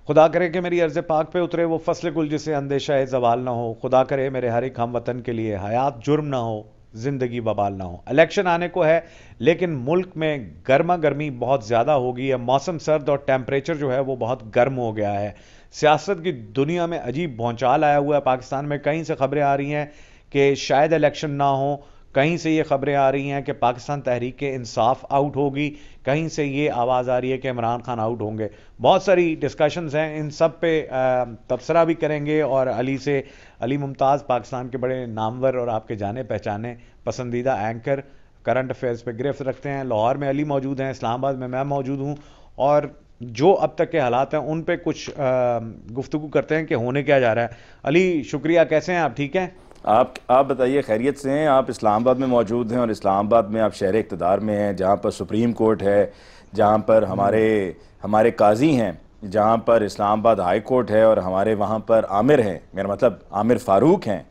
خدا کرے کہ میری عرض پاک پہ اترے وہ فصل گل جسے اندیشہ زوال نہ ہو. خدا کرے میرے ہر ایک ہم وطن کے لیے حیات جرم نہ ہو، زندگی وبال نہ ہو. الیکشن آنے کو ہے لیکن ملک میں گرما گرمی بہت زیادہ ہو گئی ہے. موسم سرد اور ٹیمپریچر جو ہے وہ بہت گرم ہو گیا ہے. سیاست کی دنیا میں عجیب بھونچال آیا ہوا ہے. پاکستان میں کہیں سے خبریں آ رہی ہیں کہ شاید الیکشن نہ ہو، کہیں سے یہ خبریں آ رہی ہیں کہ پاکستان تحریک انصاف آؤٹ ہوگی، کہیں سے یہ آواز آ رہی ہے کہ عمران خان آؤٹ ہوں گے. بہت ساری ڈسکشنز ہیں، ان سب پہ تبصرہ بھی کریں گے. اور علی ممتاز پاکستان کے بڑے نامور اور آپ کے جانے پہچانے پسندیدہ اینکر کرنٹ افیئرز پہ گرفت رکھتے ہیں. لاہور میں علی موجود ہیں، اسلام آباد میں موجود ہوں، اور جو اب تک کے حالات ہیں ان پہ کچھ گفتگو کرتے ہیں کہ ہونے کیا جا رہا ہے. علی شکریہ، کیسے ہیں آپ؟ ٹھیک ہیں؟ آپ بتائیے، خیریت سے ہیں؟ آپ اسلام آباد میں موجود ہیں، اور اسلام آباد میں آپ شہر اقتدار میں ہیں، جہاں پر سپریم کورٹ ہے، جہاں پر ہمارے قاضی ہیں، جہاں پر اسلام آباد ہائی کورٹ ہے، اور ہمارے وہاں پر عامر ہیں، میرا مطلب عامر فاروق ہیں.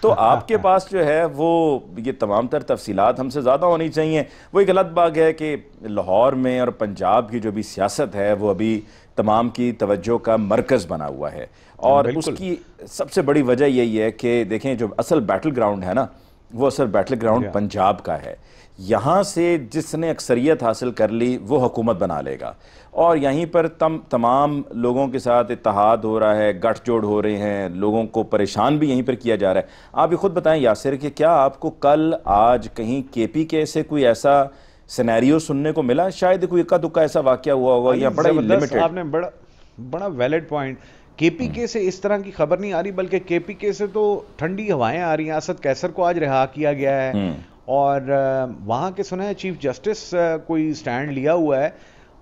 تو آپ کے پاس جو ہے وہ یہ تمام تر تفصیلات ہم سے زیادہ ہونی چاہیے. وہ ایک غلط بات ہے کہ لاہور میں اور پنجاب کی جو بھی سیاست ہے وہ ابھی تمام کی توجہ کا مرکز بنا ہوا ہے، اور اس بالکل. کی سب سے بڑی وجہ یہی ہے کہ دیکھیں جو اصل بیٹل گراؤنڈ ہے نا، وہ اصل بیٹل گراؤنڈ پنجاب کا ہے. یہاں سے جس نے اکثریت حاصل کر لی وہ حکومت بنا لے گا، اور یہیں پر تمام لوگوں کے ساتھ اتحاد ہو رہا ہے، گٹھ جوڑ ہو رہے ہیں، لوگوں کو پریشان بھی یہیں پر کیا جا رہا ہے. آپ یہ خود بتائیں یاسر کہ کیا آپ کو کل آج کہیں کے پی کے سے کوئی ایسا سینیریو سننے کو ملا؟ شاید کوئی اکا دکا ایسا واقعہ ہوا ہوگا، یا بڑا ہی زبردست، لمیٹڈ. آپ نے بڑا ویلڈ پوائنٹ. کے پی کے سے اس طرح کی خبر نہیں آ رہی، بلکہ کے پی کے سے تو ٹھنڈی ہوائیں آ رہی ہیں. اسد قیصر کو آج رہا کیا گیا ہے، اور وہاں کے سنا ہے چیف جسٹس کوئی سٹینڈ لیا ہوا ہے،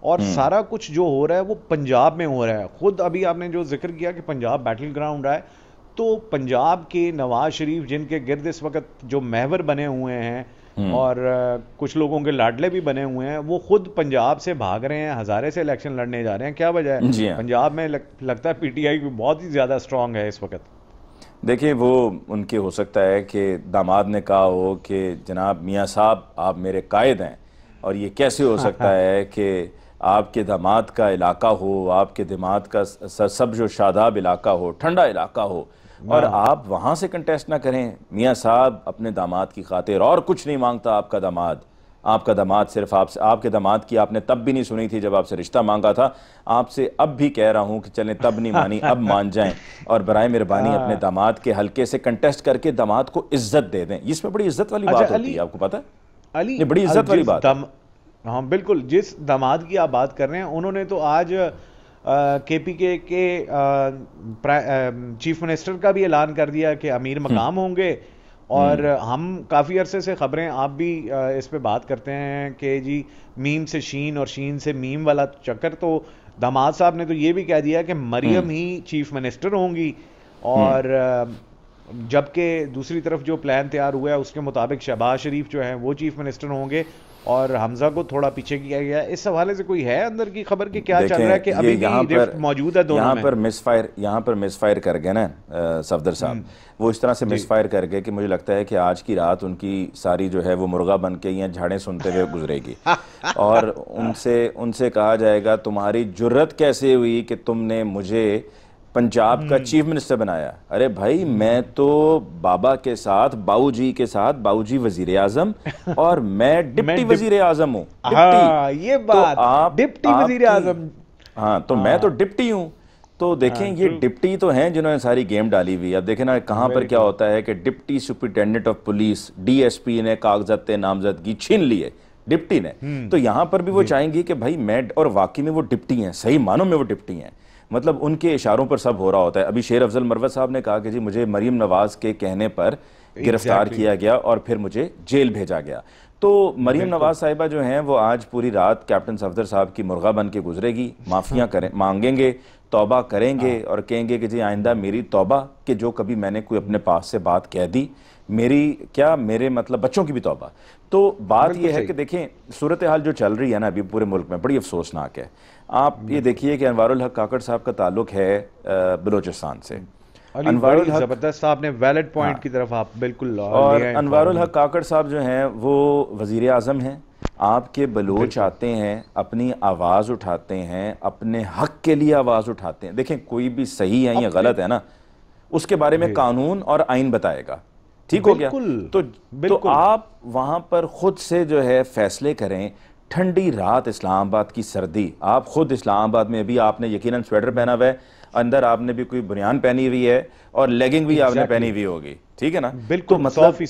اور سارا کچھ جو ہو رہا ہے وہ پنجاب میں ہو رہا ہے. خود ابھی آپ نے جو ذکر کیا کہ پنجاب بیٹل گراؤنڈ ہے، تو پنجاب کے نواز شریف جن کے گرد اس وقت جو محور بنے ہوئے ہیں اور کچھ لوگوں کے لاڈلے بھی بنے ہوئے ہیں، وہ خود پنجاب سے بھاگ رہے ہیں، ہزارے سے الیکشن لڑنے جا رہے ہیں. کیا وجہ ہے؟ جی ہاں، پنجاب میں لگتا ہے پی ٹی آئی بہت ہی زیادہ اسٹرانگ ہے اس وقت. دیکھیں وہ ان کے ہو سکتا ہے کہ داماد نے کہا ہو کہ جناب میاں صاحب آپ میرے قائد ہیں، اور یہ کیسے ہو سکتا ہے کہ آپ کے داماد کا علاقہ ہو، آپ کے داماد کا سبز و شاداب علاقہ ہو، ٹھنڈا علاقہ ہو، اور آپ وہاں سے کنٹیسٹ نہ کریں. میاں صاحب اپنے داماد کی خاطر اور کچھ نہیں مانگتا آپ کا داماد. آپ کا داماد صرف آپ کے داماد کی آپ نے تب بھی نہیں سنی تھی جب آپ سے رشتہ مانگا تھا. آپ سے اب بھی کہہ رہا ہوں کہ چلیں، تب نہیں مانی اب مان جائیں، اور برائے مہربانی اپنے داماد کے حلقے سے کنٹیسٹ کر کے داماد کو عزت دے دیں. اس میں بڑی عزت والی اچھا بات ہوتی علی، ہے، آپ کو پتہ ہے؟ علی یہ بڑی عزت والی بات ہے. ہاں بالکل، جس داماد کی آپ بات کر رہے ہیں انہوں نے تو آج کے پی کے چیف منسٹر کا بھی اعلان کر دیا کہ امیر مقام ہوں گے. اور ہم کافی عرصے سے خبریں، آپ بھی اس پہ بات کرتے ہیں کہ جی میم سے شین اور شین سے میم والا چکر، تو داماد صاحب نے تو یہ بھی کہہ دیا کہ مریم ہی چیف منسٹر ہوں گی. اور جبکہ دوسری طرف جو پلان تیار ہوا ہے اس کے مطابق شہباز شریف جو ہیں وہ چیف منسٹر ہوں گے، اور حمزہ کو تھوڑا پیچھے کیا گیا ہے. اس حوالے سے کوئی ہے اندر کی خبر کہ کیا چل رہا ہے، کہ دیکھیں ابھی یہ بھی رفٹ موجود ہے دونوں میں؟ یہاں پر مس فائر کر گئے نا صفدر صاحب. وہ اس طرح سے مس فائر کر گئے کہ مجھے لگتا ہے کہ آج کی رات ان کی ساری جو ہے وہ مرغا بن کے یا جھاڑیں سنتے ہوئے گزرے گی. اور ان سے کہا جائے گا تمہاری جرت کیسے ہوئی کہ تم نے مجھے پنجاب کا چیف منسٹر بنایا؟ ارے بھائی میں تو بابا کے ساتھ، باؤ جی کے ساتھ، باؤ جی وزیر اعظم، اور میں ڈپٹی وزیر اعظم ہوں. ڈپٹی. ہاں یہ تو بات، ڈپٹی آپ وزیر کی، اعظم. ہاں تو میں تو ڈپٹی ہوں. تو دیکھیں یہ ٹرو. ڈپٹی تو ہیں جنہوں نے ساری گیم ڈالی ہوئی. اب دیکھیں نا کہاں پر کیا بالکل. ہوتا ہے کہ deputy superintendent of police D S P نے کاغذات نامزدگی چھین لیے ڈپٹی نے. تو یہاں پر بھی وہ چاہیں گی کہ بھائی میں، اور واقعی میں وہ ڈپٹی ہیں، صحیح معنوں میں وہ ڈپٹی ہیں. مطلب ان کے اشاروں پر سب ہو رہا ہوتا ہے. ابھی شیر افضل مروت صاحب نے کہا کہ جی مجھے مریم نواز کے کہنے پر گرفتار کیا گیا اور پھر مجھے جیل بھیجا گیا. تو مریم نواز صاحبہ جو ہیں وہ آج پوری رات کیپٹن صفدر صاحب کی مرغا بن کے گزرے گی. معافیاں مانگیں گے، توبہ کریں گے، اور کہیں گے کہ جی آئندہ میری توبہ کہ جو کبھی میں نے کوئی اپنے پاس سے بات کہہ دی، میری کیا، میرے مطلب بچوں کی بھی توبہ. تو بات یہ ہے کہ دیکھیں صورتحال جو چل رہی ہے نا ابھی پورے ملک میں بڑی افسوسناک ہے. آپ یہ دیکھیے کہ انوار الحق کاکڑ صاحب کا تعلق ہے بلوچستان سے. انوار بڑی الحق، زبردست، آپ نے ویلڈ پوائنٹ کی طرف آپ بالکل اور لے آئے انوار انفارمیشن. الحق کاکڑ صاحب جو ہیں وہ وزیر اعظم ہیں، آپ کے بلوچ آتے ہیں، اپنی آواز اٹھاتے ہیں، اپنے حق کے لیے آواز اٹھاتے ہیں. دیکھیں کوئی بھی صحیح ہے یا غلط ہے نا، اس کے بارے میں قانون اور آئین بتائے گا. ٹھیک ہو گیا؟ تو آپ وہاں پر خود سے جو ہے فیصلے کریں. ٹھنڈی رات، اسلام آباد کی سردی، آپ خود اسلام آباد میں ابھی آپ نے یقیناً سویٹر پہنا ہوا ہے، اندر آپ نے بھی کوئی بنیان پہنی ہوئی ہے اور لیگنگ بھی آپ نے پہنی ہوئی ہوگی. ٹھیک ہے نا؟ تو مطلب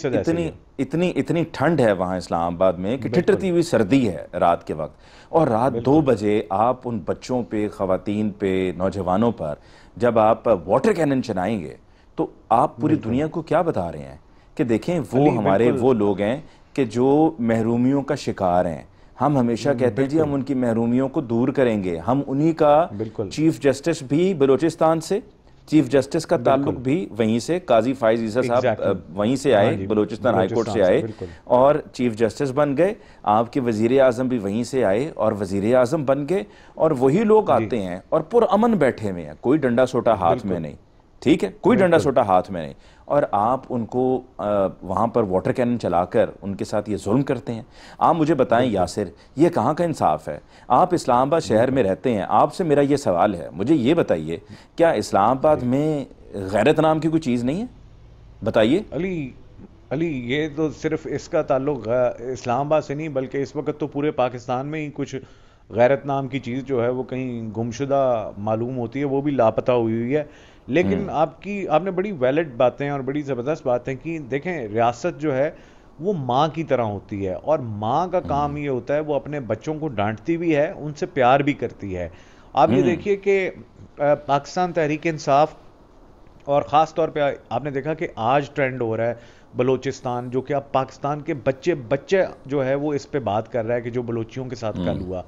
اتنی ٹھنڈ ہے وہاں اسلام آباد میں کہ ٹھٹرتی ہوئی سردی ہے رات کے وقت. اور رات 2 بجے آپ ان بچوں پہ، خواتین پہ، نوجوانوں پر جب آپ واٹر کینن چلائیں گے تو آپ پوری دنیا کو کیا بتا رہے ہیں کہ دیکھیں وہ ہمارے وہ لوگ ہیں کہ جو محرومیوں کا شکار ہیں. ہم ہمیشہ کہتے ہیں جی ہم ان کی محرومیوں کو دور کریں گے. ہم انہی کا چیف جسٹس بھی بلوچستان سے، چیف جسٹس کا تعلق بھی وہیں سے، قاضی فائز عیسیٰ صاحب وہیں سے آئے، بلوچستان ہائی کورٹ سے آئے اور چیف جسٹس بن گئے. آپ کے وزیر اعظم بھی وہیں سے آئے اور وزیر اعظم بن گئے. اور وہی لوگ آتے ہیں اور پرامن بیٹھے ہوئے ہیں، کوئی ڈنڈا سوٹا ہاتھ میں نہیں. ٹھیک ہے، کوئی ڈنڈا سوٹا ہاتھ میں نہیں. اور آپ ان کو وہاں پر واٹر کینن چلا کر ان کے ساتھ یہ ظلم کرتے ہیں. آپ مجھے بتائیں یاسر، یہ کہاں کا انصاف ہے؟ آپ اسلام آباد شہر میں رہتے ہیں، آپ سے میرا یہ سوال ہے، مجھے یہ بتائیے کیا اسلام آباد میں غیرت نام کی کوئی چیز نہیں ہے؟ بتائیے. علی یہ تو صرف اس کا تعلق اسلام آباد سے نہیں بلکہ اس وقت تو پورے پاکستان میں ہی کچھ غیرت نام کی چیز جو ہے وہ کہیں گمشدہ معلوم ہوتی ہے، وہ بھی لاپتہ ہوئی ہے. لیکن آپ نے بڑی ویلڈ باتیں اور بڑی زبردست باتیں کی. دیکھیں ریاست جو ہے وہ ماں کی طرح ہوتی ہے اور ماں کا کام یہ ہوتا ہے وہ اپنے بچوں کو ڈانٹتی بھی ہے، ان سے پیار بھی کرتی ہے. آپ یہ دیکھیے کہ پاکستان تحریک انصاف اور خاص طور پہ آپ نے دیکھا کہ آج ٹرینڈ ہو رہا ہے بلوچستان، جو کہ اب پاکستان کے بچے جو ہے وہ اس پہ بات کر رہا ہے کہ جو بلوچیوں کے ساتھ کل ہوا.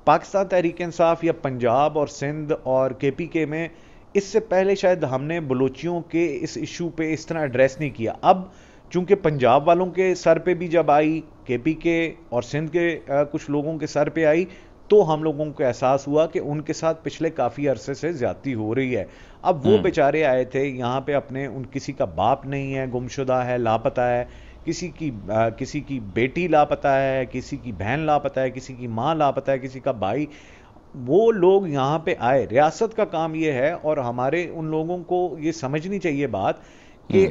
پاکستان تحریک انصاف یا پنجاب اور سندھ اور کے پی کے میں اس سے پہلے شاید ہم نے بلوچیوں کے اس ایشو پہ اس طرح ایڈریس نہیں کیا. اب چونکہ پنجاب والوں کے سر پہ بھی جب آئی، کے پی کے اور سندھ کے کچھ لوگوں کے سر پہ آئی، تو ہم لوگوں کو احساس ہوا کہ ان کے ساتھ پچھلے کافی عرصے سے زیادتی ہو رہی ہے. اب وہ بیچارے آئے تھے یہاں پہ، اپنے کسی کا باپ نہیں ہے، گمشدہ ہے، لاپتہ ہے، کسی کی بیٹی لاپتہ ہے، کسی کی بہن لاپتہ ہے، کسی کی ماں لاپتہ ہے، کسی کا بھائی. وہ لوگ یہاں پہ آئے، ریاست کا کام یہ ہے اور ہمارے ان لوگوں کو یہ سمجھنی چاہیے بات کہ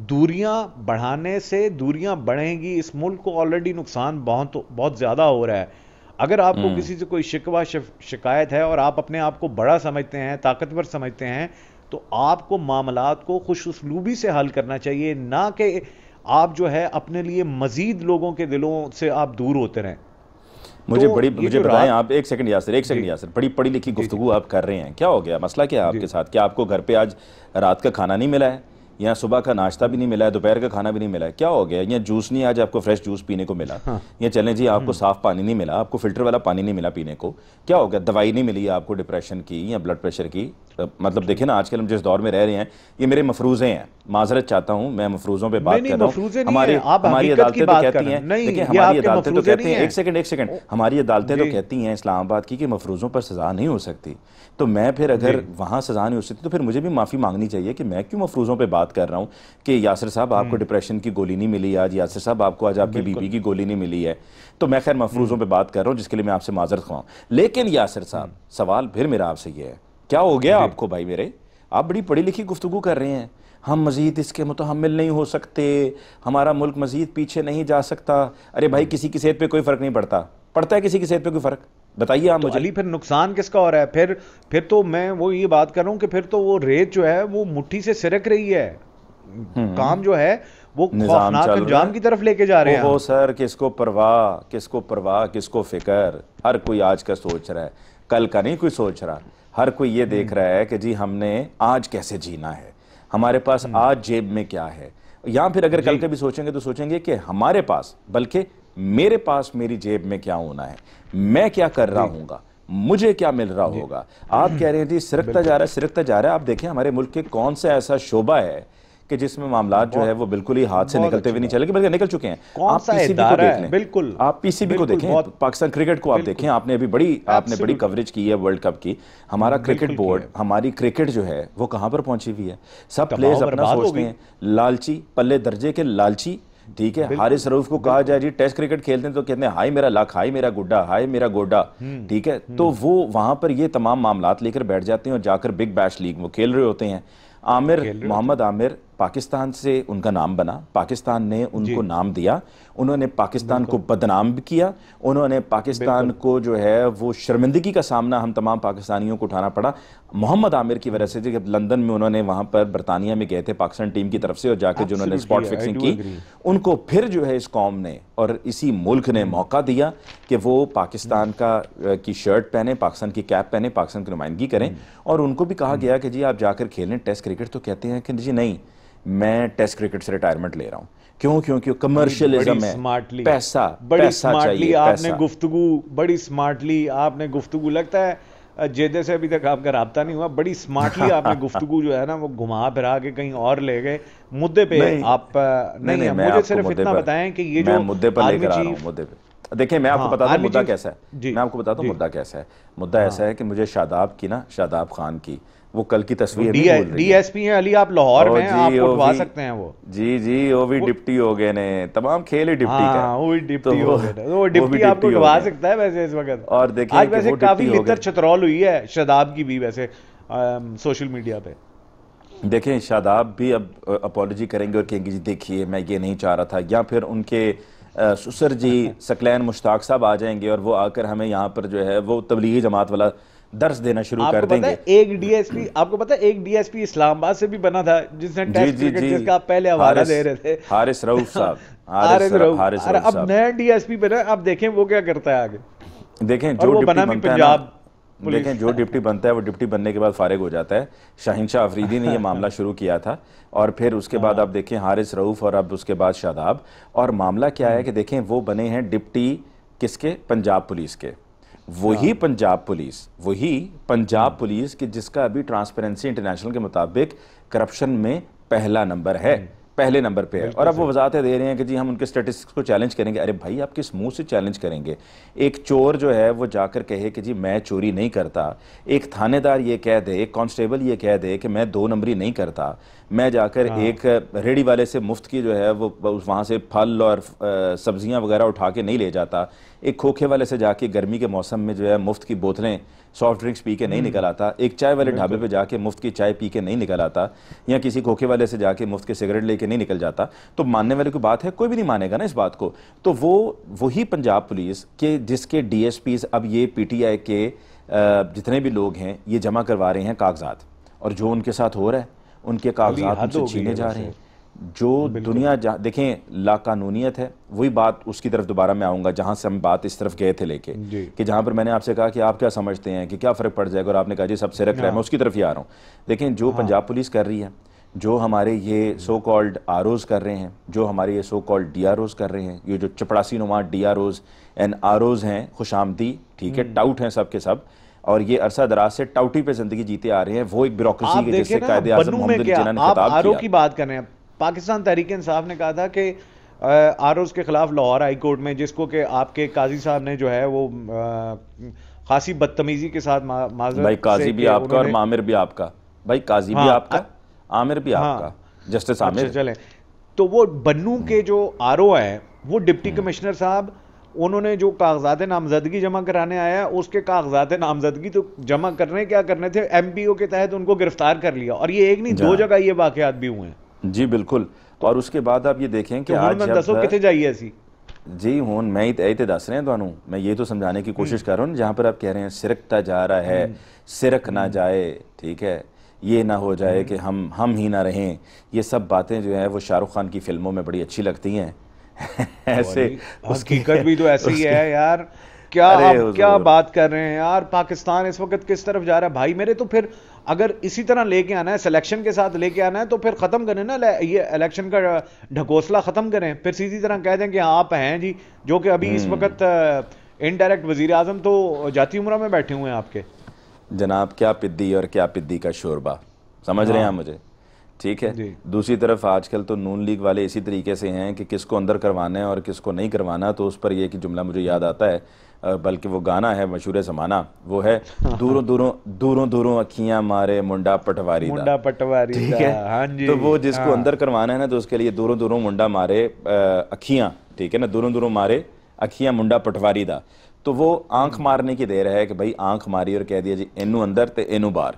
دوریاں بڑھانے سے دوریاں بڑھیں گی. اس ملک کو آلریڈی نقصان بہت زیادہ ہو رہا ہے. اگر آپ کو کسی سے کوئی شکوہ شکایت ہے اور آپ اپنے آپ کو بڑا سمجھتے ہیں، طاقتور سمجھتے ہیں، تو آپ کو معاملات کو خوش اسلوبی سے حل کرنا چاہیے، نہ کہ آپ جو ہے اپنے لیے مزید لوگوں کے دلوں سے آپ دور ہوتے رہیں. مجھے بتائیں آپ، ایک سیکنڈ یاسر، بڑی پڑھی لکھی گفتگو آپ کر رہے ہیں، کیا ہو گیا؟ مسئلہ کیا ہے آپ کے ساتھ؟ کیا آپ کو گھر پہ آج رات کا کھانا نہیں ملا ہے، یا صبح کا ناشتہ بھی نہیں ملا ہے، دوپہر کا کھانا بھی نہیں ملا ہے؟ کیا ہو گیا؟ یا جوس نہیں آج آپ کو فریش جوس پینے کو ملا؟ یا چلیں جی آپ کو صاف پانی نہیں ملا، آپ کو فلٹر والا پانی نہیں ملا پینے کو؟ کیا ہو گیا؟ دوائی نہیں ملی آپ کو ڈپریشن کی یا بلڈ پریشر کی؟ مطلب دیکھیں نا، آج کل ہم جس دور میں رہ رہے ہیں، یہ میرے مفروضے ہیں، معذرت چاہتا ہوں، میں مفروضوں پہ بات کر رہا ہوں. ہماری عدالتیں تو کہتی ہیں، دیکھیں ہماری عدالتیں تو کہتی ہیں، ایک سیکنڈ، ہماری عدالتیں تو کہتی ہیں اسلام آباد کی کہ مفروضوں پر سزا نہیں ہو سکتی. تو میں پھر اگر وہاں سزا نہیں ہو سکتی تو پھر مجھے بھی معافی مانگنی چاہیے کہ میں کیوں مفروضوں پہ بات کر رہا ہوں کہ یاسر صاحب آپ کو ڈپریشن کی گولی نہیں ملی آج، یاسر صاحب آپ کو آج آپ کی بی پی کی گولی نہیں ملی ہے. تو میں خیر مفروضوں پہ بات کر رہا ہوں جس کے لیے میں آپ سے معذرت خواہوں. لیکن یاسر صاحب، سوال پھر میرا آپ سے یہ ہے، کیا ہو گیا آپ کو بھائی میرے؟ آپ بڑی پڑھی لکھی گفتگو کر رہے ہیں، ہم مزید اس کے متحمل نہیں ہو سکتے، ہمارا ملک مزید پیچھے نہیں جا سکتا. ارے بھائی کسی کی صحت پہ کوئی فرق نہیں پڑتا ہے کسی کی صحت پہ کوئی فرق؟ بتائیے آپ مجھے. علی پھر نقصان کس کا ہو رہا ہے؟ پھر تو میں وہ یہ بات کر رہا ہوں کہ پھر تو وہ ریت جو ہے وہ مٹھی سے سرک رہی ہے. کام جو ہے وہ خوفناک انجام کی طرف لے کے جا رہے ہیں. وہ سر کس کو پرواہ، کس کو فکر؟ ہر کوئی آج کا سوچ رہا ہے، کل کا نہیں کوئی سوچ رہا. ہر کوئی یہ دیکھ رہا ہے کہ جی ہم نے آج کیسے جینا ہے، ہمارے پاس آج جیب میں کیا ہے. یا پھر اگر کل کے بھی سوچیں گے تو سوچیں گے کہ ہمارے پاس، بلکہ میرے پاس میری جیب میں کیا ہونا ہے، میں کیا کر رہا ہوں گا، مجھے کیا مل رہا ہوگا. آپ کہہ رہے ہیں جی سرکتا جا رہا ہے. آپ دیکھیں ہمارے ملک کے کون سا ایسا شعبہ ہے کہ جس میں معاملات جو ہے وہ بالکل ہی ہاتھ سے نکلتے ہوئے نہیں چلے گے، بلکہ نکل چکے ہیں. آپ پی سی بی کو دیکھ لیں، بالکل آپ پی سی بی کو دیکھیں، پاکستان کرکٹ کو آپ دیکھیں. آپ نے بڑی کوریج کی ہے ورلڈ کپ کی. ہمارا کرکٹ بورڈ، ہماری کرکٹ جو ہے وہ کہاں پر پہنچی ہوئی ہے؟ سب پلیئرز اپنا سوچتے ہیں، لالچی، پلے درجے کے لالچی، ٹھیک ہے. حارث رؤف کو کہا جائے جی ٹیسٹ کرکٹ کھیلتے ہیں تو کہتے ہیں ہائی میرا لک، ہائی میرا گڈا، ہائی میرا گوڈا. ٹھیک ہے. تو وہ وہاں پر یہ تمام معاملات لے کر بیٹھ جاتے ہیں اور جا کر بگ بیش لیگ وہ کھیل رہے ہوتے ہیں. محمد عامر پاکستان سے ان کا نام بنا، پاکستان نے ان کو نام دیا، انہوں نے پاکستان کو بدنام بھی کیا، انہوں نے پاکستان کو جو ہے وہ شرمندگی کا سامنا ہم تمام پاکستانیوں کو اٹھانا پڑا محمد عامر کی وجہ سے. جب لندن میں انہوں نے وہاں پر برطانیہ میں گئے تھے پاکستان ٹیم کی طرف سے اور جا کے جو انہوں نے اسپاٹ فکسنگ کی، ان کو پھر جو ہے اس قوم نے اور اسی ملک نے موقع دیا کہ وہ پاکستان کی شرٹ پہنے، پاکستان کی کیپ پہنے، پاکستان کی نمائندگی کریں. اور ان کو بھی کہا گیا کہ جی آپ جا کر کھیلیں ٹیسٹ کرکٹ. تو کہتے ہیں کہ جی نہیں، میں ٹیسٹ کرکٹ سے ریٹائرمنٹ لے رہا ہوں. کیوں کمرشلزم ہے، پیسہ چاہیے. آپ نے گفتگو بڑی سمارٹلی آپ نے گفتگو، لگتا ہے جیدے سے ابھی تک آپ کا رابطہ نہیں ہوا، بڑی سمارٹلی آپ نے گفتگو جو ہے نا وہ گھما پھرا کے کہیں اور لے گئے مدے پہ. آپ نہیں، مجھے صرف اتنا بتائیں کہ یہ جو مدے پر لے کر آ رہا ہوں مدے پہ. دیکھیں میں آپ کو بتاتا ہوں مدعا کیسا ہے. میں آپ کو بتاتا ہوں مدعا کیسا ہے. مدعا ایسا ہے کہ مجھے شاداب کی نا، شاداب خان کی وہ کل کی تصویر نہیں بھول رہی. ڈی ایس پی ہیں علی، آپ لاہور میں ہیں، آپ اٹھوا سکتے ہیں. وہ جی وہ بھی ڈپٹی ہو گئے نے، تمام کھیل ہی ڈپٹی کا. وہ ڈپٹی ہو گئے، وہ ڈپٹی آپ کو اٹھوا سکتا ہے ویسے اس وقت. اور دیکھیں آج ویسے کافی لتر چترول ہوئی ہے شاداب کی بھی ویسے سوشل میڈیا پہ. دیکھیں شاداب بھی اب اپولوجی کریں گے اور کہیں گے جی دیکھیے میں یہ نہیں چاہ رہا تھا، یا پھر ان کے سسر جی سکلین مشتاق صاحب آ جائیں گے اور وہ آ کر ہمیں یہاں پر جو ہے وہ تبلیغی جماعت والا درس دینا شروع کر دیں گے. ایک ڈی ایس پی آپ کو پتا ہے، ایک ڈی ایس پی اسلام آباد سے بھی بنا تھا جس نے ٹیسٹ کرکٹ جس کا آپ پہلے حوالہ دے رہے تھے، حارث رؤف صاحب. اب نئے ڈی ایس پی بنا، اب دیکھیں وہ کیا کرتا ہے آگے. دیکھیں جو ڈپٹی بنتا ہے نا، دیکھیں جو ڈپٹی بنتا ہے وہ ڈپٹی بننے کے بعد فارغ ہو جاتا ہے. شاہین شاہ افریدی نے یہ معاملہ شروع کیا تھا اور پھر اس کے بعد آپ دیکھیں حارث رؤف اور اب اس کے بعد شاداب. اور معاملہ کیا ہے کہ دیکھیں وہ بنے ہیں ڈپٹی کس کے؟ پنجاب پولیس کے. وہی پنجاب پولیس کہ جس کا ابھی ٹرانسپیرنسی انٹرنیشنل کے مطابق کرپشن میں پہلا نمبر ہے، پہلے نمبر پہ ہے. اور اب وہ وضاحتیں دے رہے ہیں کہ جی ہم ان کے سٹیٹسٹکس کو چیلنج کریں گے. ارے بھائی آپ کس منہ سے چیلنج کریں گے؟ ایک چور جو ہے وہ جا کر کہے کہ جی میں چوری نہیں کرتا، ایک تھانے دار یہ کہہ دے، ایک کانسٹیبل یہ کہہ دے کہ میں 2 نمبری نہیں کرتا، میں جا کر ایک ریڑی والے سے مفت کی جو ہے وہ وہاں سے پھل اور سبزیاں وغیرہ اٹھا کے نہیں لے جاتا، ایک کھوکھے والے سے جا کے گرمی کے موسم میں جو ہے مفت کی بوتلیں سافٹ ڈرنکس پی کے نہیں نکل آتا، ایک چائے والے ڈھابے پہ جا کے مفت کی چائے پی کے نہیں نکل آتا، یا کسی کھوکھے والے سے جا کے مفت کے سگریٹ لے کے نہیں نکل جاتا. تو ماننے والے کی بات ہے، کوئی بھی نہیں مانے گا نا اس بات کو. تو وہی پنجاب پولیس کے جس کے ڈی ایس پیز اب یہ پی ٹی آئی کے جتنے بھی لوگ ہیں یہ جمع کروا رہے ہیں کاغذات، اور جو ان کے ساتھ ہو رہا ہے ان کے کاغذات ان سے چھینے جا رہے ہیں. جو دنیا دیکھیں لا قانونیت ہے، وہی بات اس کی طرف دوبارہ میں آؤں گا جہاں سے ہم بات اس طرف گئے تھے لے کے کہ جہاں پر میں نے آپ سے کہا کہ آپ کیا سمجھتے ہیں کہ کیا فرق پڑ جائے گا، اور آپ نے کہا جی سب سے رکھ رہا ہے، میں اس کی طرف ہی آ رہا ہوں. دیکھیں جو پنجاب پولیس کر رہی ہے، جو ہمارے یہ سو کالڈ آر اوز کر رہے ہیں، جو ہمارے یہ so called D R Os کر رہے ہیں، یہ جو چپڑاسی نما D R Os and R Os ہیں، خوش آمدی، ٹھیک ہے، ٹاؤٹ ہیں سب کے سب، اور یہ عرصہ دراز سے ٹاؤٹی پہ زندگی جیتے آ رہے ہیں. وہ ایک بیوروکریسی کے جس سے قائد اعظم محمد علی جناح نے خطاب کیا. آپ آر او کی بات کر رہے ہیں، پاکستان تحریک انصاف نے کہا تھا کہ آر اوز کے خلاف لاہور ہائی کورٹ میں، جس کو کہ آپ کے قاضی صاحب نے جو ہے وہ خاصی بدتمیزی کے ساتھ معذرت، بھائی قاضی بھی آپ کا اور عامر بھی آپ کا، بھائی قاضی بھی آپ کا، عامر بھی آپ کا، جسٹس عامر. چلیں تو وہ بنو کے جو آر او ہے وہ ڈپٹی کمشنر صاحب، انہوں نے جو کاغذات نامزدگی جمع کرانے آیا، اس کے کاغذات نامزدگی تو جمع کرنے کیا کرنے تھے، ایم پی او کے تحت ان کو گرفتار کر لیا. اور یہ ایک نہیں 2 جگہ یہ واقعات بھی ہوئے ہیں. جی بالکل. اور اس کے بعد آپ یہ دیکھیں کہ آج دسو کتنے جائیے ایسی جی ہوں میں ہی دس رہے ہیں تو میں یہ تو سمجھانے کی کوشش کر رہا ہوں جہاں پر آپ کہہ رہے ہیں سرکتا جا رہا ہے، سرک نہ جائے، ٹھیک ہے، یہ نہ ہو جائے کہ ہم ہی نہ رہیں. یہ سب باتیں جو ہیں وہ شاہ رخ خان کی فلموں میں بڑی اچھی لگتی ہیں. ایسے حقیقت بھی تو ایسی ہے یار. کیا بات کر رہے ہیں یار، پاکستان اس وقت کس طرف جا رہا ہے بھائی میرے. تو پھر اگر اسی طرح لے کے آنا ہے، سلیکشن کے ساتھ لے کے آنا ہے، تو پھر ختم کریں نا یہ الیکشن کا ڈھکوسلا ختم کریں. پھر سیدھی طرح کہہ دیں کہ آپ ہیں جی، جو کہ ابھی اس وقت انڈائریکٹ وزیر اعظم تو جاتی عمرہ میں بیٹھے ہوئے ہیں آپ کے جناب. کیا پدی اور کیا پدی کا شوربہ، سمجھ رہے ہیں آپ مجھے. ٹھیک ہے. دوسری طرف آج کل تو نون لیگ والے اسی طریقے سے ہیں کہ کس کو اندر کروانا ہے اور کس کو نہیں کروانا. تو اس پر یہ کہ جملہ مجھے یاد آتا ہے, بلکہ وہ گانا ہے مشہور زمانہ, وہ ہے دوروں دوروں دوروں دوروں اکھیاں مارے منڈا پٹواری دا. منڈا پٹواری, ٹھیک ہے, تو وہ جس کو اندر کروانا ہے نا, تو اس کے لیے دوروں دوروں منڈا مارے اکھیاں, ٹھیک ہے نا, دوروں دوروں مارے اکھیاں منڈا پٹواری دا. تو وہ آنکھ مارنے کی دیر ہے کہ بھائی آنکھ ماری اور کہہ دیا جی اینو اندر تے اینو باہر.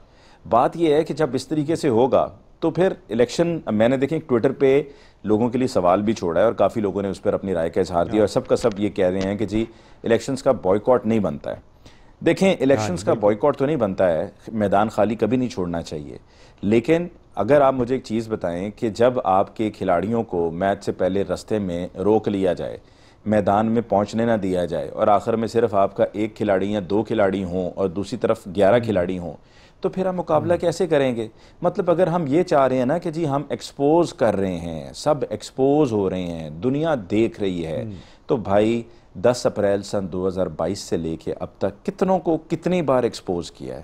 بات یہ ہے کہ جب اس طریقے سے ہوگا تو پھر الیکشن, میں نے دیکھیں ٹویٹر پہ لوگوں کے لیے سوال بھی چھوڑا ہے اور کافی لوگوں نے اس پر اپنی رائے کا اظہار دیا, اور سب کا سب یہ کہہ رہے ہیں کہ جی الیکشنز کا بائیکاٹ نہیں بنتا ہے. دیکھیں الیکشنز کا بائیکاٹ تو نہیں بنتا ہے, میدان خالی کبھی نہیں چھوڑنا چاہیے, لیکن اگر آپ مجھے ایک چیز بتائیں کہ جب آپ کے کھلاڑیوں کو میچ سے پہلے رستے میں روک لیا جائے, میدان میں پہنچنے نہ دیا جائے, اور آخر میں صرف آپ کا ایک کھلاڑی یا دو کھلاڑی ہوں اور دوسری طرف 11 کھلاڑی ہوں, تو پھر ہم مقابلہ کیسے کریں گے؟ مطلب اگر ہم یہ چاہ رہے ہیں نا کہ جی ہم ایکسپوز کر رہے ہیں, سب ایکسپوز ہو رہے ہیں, دنیا دیکھ رہی ہے, تو بھائی 10 اپریل سن 2022 سے لے کے اب تک کتنوں کو کتنی بار ایکسپوز کیا ہے؟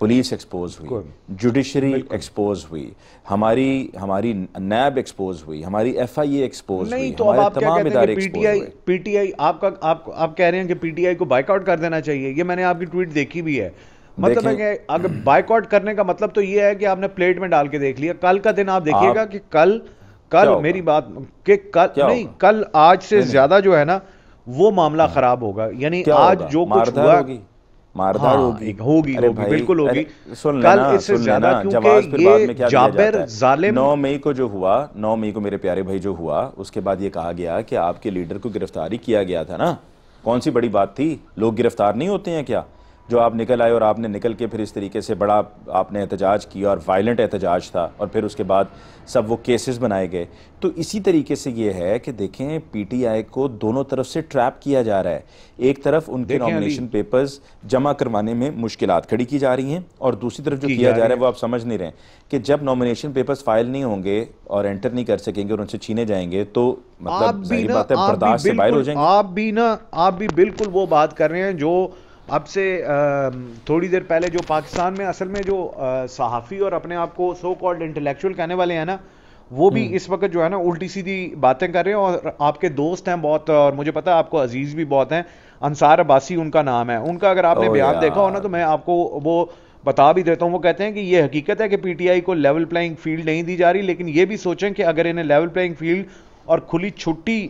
پولیس ایکسپوز ہوئی, جوڈیشری ایکسپوز ہوئی, ہماری نیب ایکسپوز ہوئی, ہماری ایف آئی اے ایکسپوز ہوئی, ہمارے تمام ادارے ایکسپوز ہوئے. پی ٹی آئی آپ کہہ رہے ہیں کہ پی ٹی آئی کو بائیک آؤٹ کر دینا چاہیے, یہ میں نے آپ کی ٹویٹ دیکھی بھی ہے. مطلب ہے کہ اگر بائیک آؤٹ کرنے کا مطلب تو یہ ہے کہ آپ نے پلیٹ میں ڈال کے دیکھ لیا. کل کا دن آپ دیکھیے گا کہ کل میری بات کہ کل آج سے زیادہ جو ہے نا وہ معاملہ خراب ہوگا. یعنی آج جو کچھ ہوا ماردار ہوگی بالکل ہوگی. کل اس سے زیادہ کیونکہ یہ جابر ظالم 9 مئی کو جو ہوا, 9 مئی کو میرے پیارے بھائی جو ہوا, اس کے بعد یہ کہا گیا کہ آپ کے لیڈر کو گرفتاری کیا گیا تھا نا. کون سی بڑی بات تھی؟ لوگ گرفتار نہیں ہوتے ہیں کیا؟ جو آپ نکل آئے اور آپ نے نکل کے پھر اس طریقے سے بڑا آپ نے احتجاج کیا, اور وائلنٹ احتجاج تھا, اور پھر اس کے بعد سب وہ کیسز بنائے گئے. تو اسی طریقے سے یہ ہے کہ دیکھیں پی ٹی آئی کو دونوں طرف سے ٹریپ کیا جا رہا ہے. ایک طرف ان کے نامینیشن پیپرز جمع کروانے میں مشکلات کھڑی کی جا رہی ہیں, اور دوسری طرف جو کیا جا رہا ہے وہ آپ سمجھ نہیں رہے کہ جب نامینیشن پیپرز فائل نہیں ہوں گے اور انٹر نہیں کر سکیں گے اور ان سے چھینے جائیں گے تو مطلب ظاہری بات ہے برداشت سے باہر ہو جائیں گے. آپ بھی بالکل وہ بات کر رہے ہیں جو اب سے تھوڑی دیر پہلے جو پاکستان میں اصل میں جو صحافی اور اپنے آپ کو سو کالڈ انٹلیکچوئل کہنے والے ہیں نا, وہ بھی اس وقت جو ہے نا الٹی سیدھی باتیں کر رہے ہیں. اور آپ کے دوست ہیں بہت, اور مجھے پتا ہے آپ کو عزیز بھی بہت ہیں, انصار عباسی ان کا نام ہے. ان کا اگر آپ نے بیان دیکھا ہو نا تو میں آپ کو وہ بتا بھی دیتا ہوں. وہ کہتے ہیں کہ یہ حقیقت ہے کہ پی ٹی آئی کو لیول پلائنگ فیلڈ نہیں دی جا رہی, لیکن یہ بھی سوچیں کہ اگر انہیں لیول پلائنگ فیلڈ اور کھلی چھٹی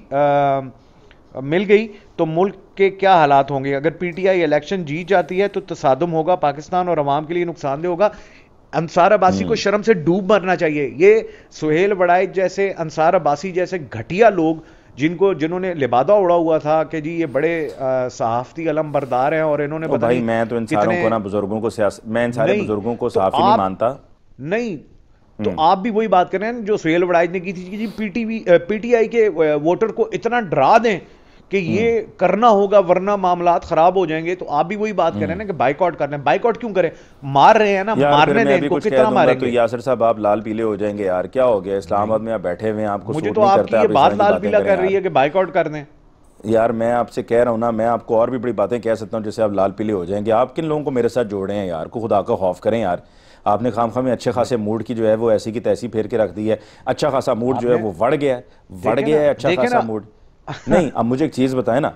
مل گئی تو ملک کے کیا حالات ہوں گے. اگر پی ٹی آئی الیکشن جیت جاتی ہے تو تصادم ہوگا, پاکستان اور عوام کے لیے نقصان دہ ہوگا. انصار عباسی کو شرم سے ڈوب مرنا چاہیے. یہ سہیل وڑائچ جیسے, انصار عباسی جیسے گھٹیا لوگ جنہوں نے لبادہ اڑا ہوا تھا کہ جی یہ بڑے صحافتی علم بردار ہیں, اور انہوں نے پتہ نہیں میں تو ان ساروں کو نا بزرگوں کو میں ان سارے بزرگوں کو صحافی نہیں مانتا. نہیں تو آپ بھی وہی بات کر رہے ہیں جو سہیل وڑائچ نے کی تھی کہ جی پی ٹی آئی کے ووٹر کو اتنا ڈرا دیں کہ یہ کرنا ہوگا ورنہ معاملات خراب ہو جائیں گے. تو آپ بھی وہی بات کر رہے ہیں نا کہ بائیک آؤٹ کرنا ہے. بائیک آؤٹ کیوں کریں؟ مار رہے ہیں نا, مارنے دیں ان کو, کتنا ماریں گے؟ تو یاسر صاحب آپ لال پیلے ہو جائیں گے یار, کیا ہو گیا؟ اسلام آباد میں آپ بیٹھے ہوئے ہیں, آپ کو مجھے تو آپ کی یہ بات لال پیلا کر رہی ہے کہ بائیک آؤٹ کر دیں. یار میں آپ سے کہہ رہا ہوں نا, میں آپ کو اور بھی بڑی باتیں کہہ سکتا ہوں جیسے آپ لال پیلے ہو جائیں گے. آپ کن لوگوں کو میرے ساتھ جوڑے ہیں یار؟ کو خدا کا خوف کریں یار. آپ نے خام میں اچھے خاصے موڈ کی جو ہے وہ ایسی کی تیسی پھیر کے رکھ دی ہے. اچھا خاصا موڈ جو ہے وہ وڑ گیا ہے, اچھا خاصا موڈ نہیں. اب مجھے ایک چیز بتائیں نا,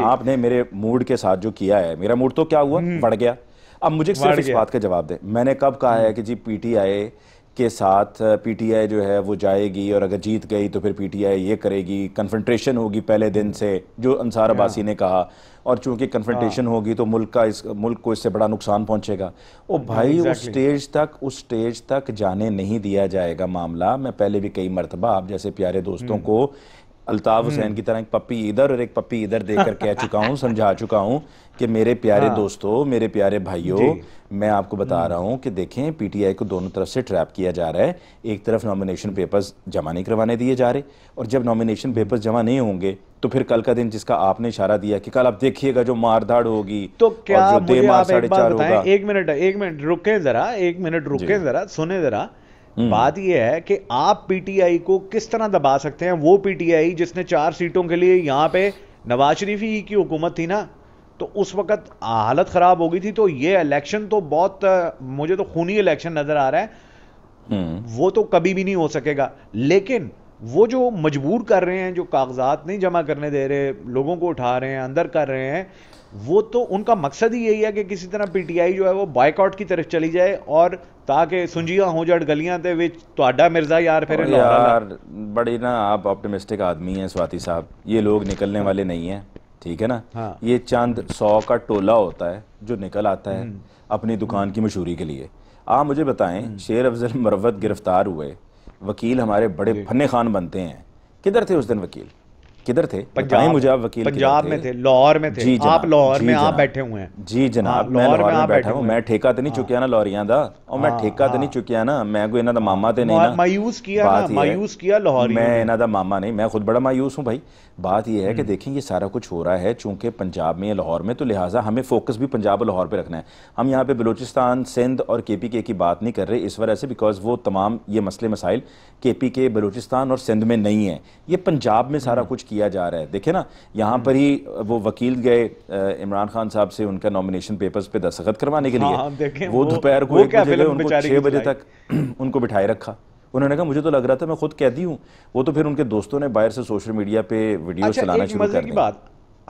آپ نے میرے موڈ کے ساتھ جو کیا ہے, میرا موڈ تو کیا ہوا, بڑھ گیا. اب مجھے صرف اس بات کا جواب دے, میں نے کب کہا ہے کہ جی پی ٹی آئی کے ساتھ پی ٹی آئی جو ہے وہ جائے گی اور اگر جیت گئی تو پھر پی ٹی آئی یہ کرے گی, کنفرنٹریشن ہوگی پہلے دن سے, جو انصار عباسی نے کہا, اور چونکہ کنفرنٹریشن ہوگی تو ملک کو اس سے بڑا نقصان پہنچے گا. او بھائی اس سٹیج تک جانے نہیں دیا جائے گا معاملہ. میں پہلے بھی کئی مرتبہ آپ جیسے پیارے دوستوں کو الطاف حسین کی طرح ایک پپی ادھر اور ایک پپی ادھر دے کر کہہ چکا ہوں, سمجھا چکا ہوں کہ میرے پیارے دوستو, میرے پیارے بھائیوں, میں آپ کو بتا رہا ہوں کہ دیکھیں پی ٹی آئی کو دونوں طرف سے ٹریپ کیا جا رہا ہے. ایک طرف نامینیشن پیپرز جمع نہیں کروانے دیے جا رہے, اور جب نامینیشن پیپرز جمع نہیں ہوں گے تو پھر کل کا دن جس کا آپ نے اشارہ دیا کہ کل آپ دیکھیے گا جو مار دھاڑ ہوگی, تو کیا مجھے آپ ایک بات بتائیں, ایک منٹ رکیں ذرا, سنیں ذرا. بات یہ ہے کہ آپ پی ٹی آئی کو کس طرح دبا سکتے ہیں؟ وہ پی ٹی آئی جس نے 4 سیٹوں کے لیے یہاں پہ نواز شریف ہی کی حکومت تھی نا, تو اس وقت حالت خراب ہو گئی تھی. تو یہ الیکشن تو بہت مجھے تو خونی الیکشن نظر آ رہا ہے. وہ تو کبھی بھی نہیں ہو سکے گا. لیکن وہ جو مجبور کر رہے ہیں, جو کاغذات نہیں جمع کرنے دے رہے, لوگوں کو اٹھا رہے ہیں, اندر کر رہے ہیں, وہ تو ان کا مقصد ہی یہی ہے کہ کسی طرح پی ٹی آئی جو ہے وہ بائیکاٹ کی طرف چلی جائے, اور تاکہ سنجیاں ہو جڑ گلیاں دے وچ تہاڈا مرزا یار پھر یار بڑی نا آپ آپٹیمسٹک آدمی ہیں سواتی صاحب, یہ لوگ نکلنے والے نہیں ہیں, ٹھیک ہے نا. یہ چند 100 کا ٹولہ ہوتا ہے جو نکل آتا ہے اپنی دکان کی مشہوری کے لیے. آپ مجھے بتائیں, شیر افضل مروت گرفتار ہوئے, وکیل ہمارے بڑے فن خان بنتے ہیں, کدھر تھے اس دن وکیل, کدھر تھے بتائیں مجھے آپ وکیل پنجاب میں تھے, لاہور میں تھے. آپ لاہور میں آپ بیٹھے ہوئے ہیں. جی جناب میں لاہور میں بیٹھا ہوں, میں ٹھیکہ تو نہیں چکیا نا لاہوریاں دا, اور میں ٹھیکہ تو نہیں چکیا نا, میں کوئی انہاں دا ماما تے نہیں نا. مایوس کیا لاہوری, میں انہاں دا ماما نہیں, میں خود بڑا مایوس ہوں بھائی. بات یہ ہے کہ دیکھیں یہ سارا کچھ ہو رہا ہے چونکہ پنجاب میں یا لاہور میں, تو لہٰذا ہمیں فوکس بھی پنجاب اور لاہور پہ رکھنا ہے. ہم یہاں پہ بلوچستان, سندھ اور کے پی کے کی بات نہیں کر رہے اس وجہ سے بیکاز وہ تمام یہ مسئلے مسائل کے پی کے, بلوچستان اور سندھ میں نہیں ہیں, یہ پنجاب میں سارا کچھ کیا جا رہا ہے. دیکھیں نا یہاں پر ہی وہ وکیل گئے عمران خان صاحب سے ان کا نومینیشن پیپرز پہ دستخط کروانے کے لیے, وہ دوپہر کو 1 بجے گئے, ان کو 6 بجے تک ان کو بٹھائے رکھا. انہوں نے کہا مجھے تو لگ رہا تھا میں خود قیدی ہوں. وہ تو پھر ان کے دوستوں نے باہر سے سوشل میڈیا پہ ویڈیوز چلانا شروع کر دیں.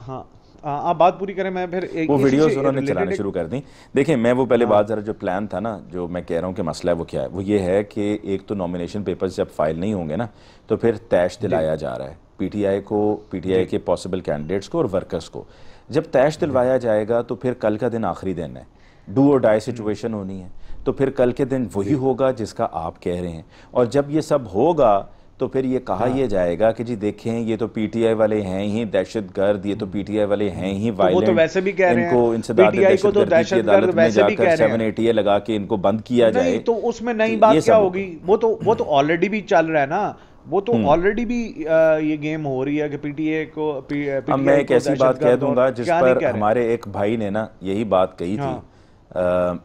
ہاں آپ بات پوری کریں, میں پھر وہ ویڈیوز انہوں نے چلانا شروع کر دیں. دیکھیں میں وہ پہلے بات ذرا جو پلان تھا نا, جو میں کہہ رہا ہوں کہ مسئلہ ہے وہ کیا ہے, وہ یہ ہے کہ ایک تو نومینیشن پیپرز جب فائل نہیں ہوں گے نا تو پھر تیش دلایا جا رہا ہے پی ٹی آئی کو, پی ٹی آئی کے پاسبل کینڈیڈیٹس کو اور ورکرز کو. جب تیش دلوایا جائے گا تو پھر کل کا دن آخری دن ہے, ڈو اور ڈائی سچویشن ہونی ہے, تو پھر کل کے دن وہی ہوگا جس کا آپ کہہ رہے ہیں. اور جب یہ سب ہوگا تو پھر یہ کہا یہ جائے گا کہ جی دیکھیں یہ تو پی ٹی آئی والے ہیں ہی دہشت گرد, یہ تو پی ٹی آئی والے ہیں ہی وائلنٹ, وہ تو ویسے بھی کہہ رہے ہیں ان کو انسداد دہشت گردی کی عدالت میں جا کر 780 لگا کے ان کو بند کیا جائے. تو اس میں نئی بات کیا ہوگی, وہ تو آلریڈی بھی چل رہا ہے نا, وہ تو آلریڈی بھی یہ گیم ہو رہی ہے کہ پی ٹی اے کو. اب میں ایک ایسی بات کہہ دوں گا جس پر ہمارے ایک بھائی نے نا یہی بات کہی تھی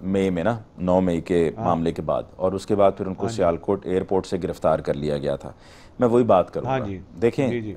مئی میں نا, 9 مئی کے معاملے کے بعد, اور اس کے بعد پھر ان کو سیالکوٹ ایئرپورٹ سے گرفتار کر لیا گیا تھا. میں وہی بات کروں گا. دیکھیں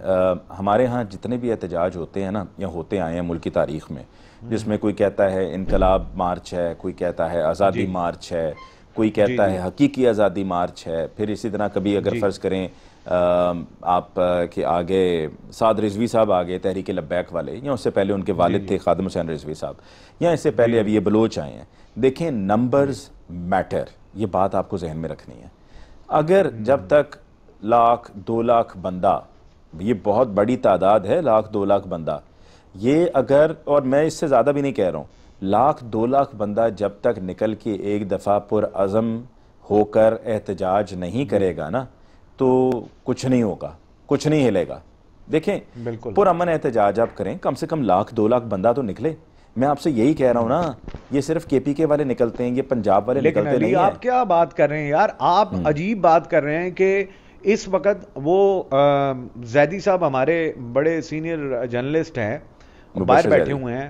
ہمارے ہاں جتنے بھی احتجاج ہوتے ہیں نا یا ہوتے آئے ہیں ملک کی تاریخ میں, جس میں کوئی کہتا ہے انقلاب مارچ ہے, کوئی کہتا ہے آزادی مارچ ہے, کوئی کہتا ہے حقیقی آزادی مارچ ہے, پھر اسی طرح کبھی اگر فرض کریں آپ کے آگے سعد رضوی صاحب آگے تحریک لبیک والے, یا اس سے پہلے ان کے والد تھے خادم حسین رضوی صاحب, یا اس سے پہلے ابھی یہ بلوچ آئے ہیں. دیکھیں نمبرز میٹر, یہ بات آپ کو ذہن میں رکھنی ہے. اگر جب تک 1,00,000 2,00,000 بندہ, یہ بہت بڑی تعداد ہے 1,00,000 2,00,000 بندہ, یہ اگر, اور میں اس سے زیادہ بھی نہیں کہہ رہا ہوں, 1,00,000 2,00,000 بندہ جب تک نکل کے ایک دفعہ پرعزم ہو کر احتجاج نہیں کرے گا نا تو کچھ نہیں ہوگا, کچھ نہیں ہلے گا. دیکھیں پرامن احتجاج آپ کریں, کم سے کم 1,00,000 2,00,000 بندہ تو نکلے. میں آپ سے یہی کہہ رہا ہوں نا, یہ صرف کے پی کے والے نکلتے ہیں, یہ پنجاب والے نکلتے نہیں ہیں. آپ کیا بات کر رہے ہیں یار, آپ عجیب بات کر رہے ہیں کہ اس وقت وہ زیدی صاحب ہمارے بڑے سینئر جرنلسٹ ہیں, باہر بیٹھے ہوئے ہیں,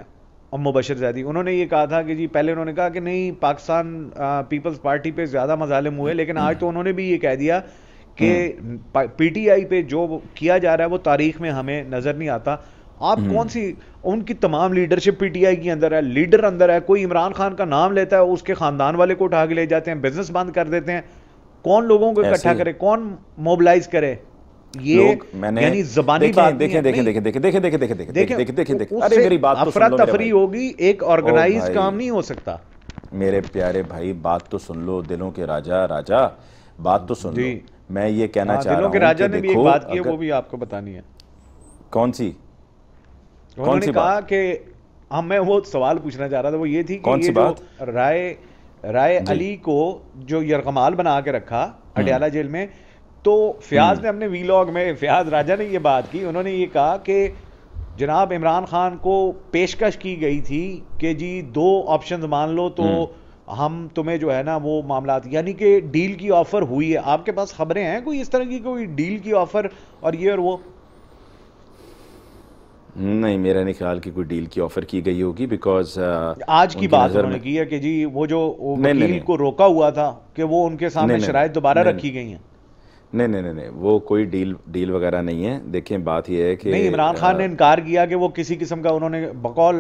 اور مبشر زیدی, انہوں نے یہ کہا تھا کہ جی پہلے انہوں نے کہا کہ نہیں پاکستان پیپلز پارٹی پہ زیادہ مظالم ہوئے, لیکن آج تو انہوں نے بھی یہ کہہ دیا کہ پی ٹی آئی پہ جو کیا جا رہا ہے وہ تاریخ میں ہمیں نظر نہیں آتا. آپ کون سی, ان کی تمام لیڈرشپ پی ٹی آئی کی اندر ہے, لیڈر اندر ہے, کوئی عمران خان کا نام لیتا ہے اس کے خاندان والے کو اٹھا کے لے جاتے ہیں, بزنس بند کر دیتے ہیں. کون لوگوں کو اکٹھا کرے, کون موبلائز کرے, یہ یعنی زبانی بات افراتفری ہوگی, ایک آرگنائز کام نہیں ہو سکتا. میرے پیارے بھائی بات تو سن لو, دلوں کے راجا بات تو سن لو. میں یہ کہنا چاہ رہا ہوں, دلوں کے راجا نے بھی ایک بات کی ہے, وہ بھی آپ کو بتانی ہے. کون سی؟ انہوں نے کہا کہ میں وہ سوال پوچھنا چاہ رہا تھا, وہ یہ تھی کہ یہ جو رائے علی کو جو یرغمال بنا کے رکھا اڈیالہ جیل میں, تو فیاض نے اپنے ویلاگ میں, فیاض راجا نے یہ بات کی, انہوں نے یہ کہا کہ جناب عمران خان کو پیشکش کی گئی تھی کہ جی 2 آپشنز مان لو تو ہم تمہیں جو ہے نا وہ معاملات, یعنی کہ ڈیل کی آفر ہوئی ہے. آپ کے پاس خبریں ہیں کوئی اس طرح کی, کوئی ڈیل کی آفر اور یہ اور وہ؟ نہیں, میرا نہیں خیال کہ کوئی ڈیل کی آفر کی گئی ہوگی, بیکاز آج کی بات انہوں نے کی ہے کہ جی وہ جو وکیل کو روکا ہوا تھا کہ وہ ان کے سامنے شرائط دوبارہ رکھی گئی ہیں. نہیں وہ کوئی ڈیل وغیرہ نہیں ہے. دیکھیں بات یہ ہے کہ نہیں، عمران خان نے انکار کیا کہ وہ کسی قسم کا، انہوں نے بقول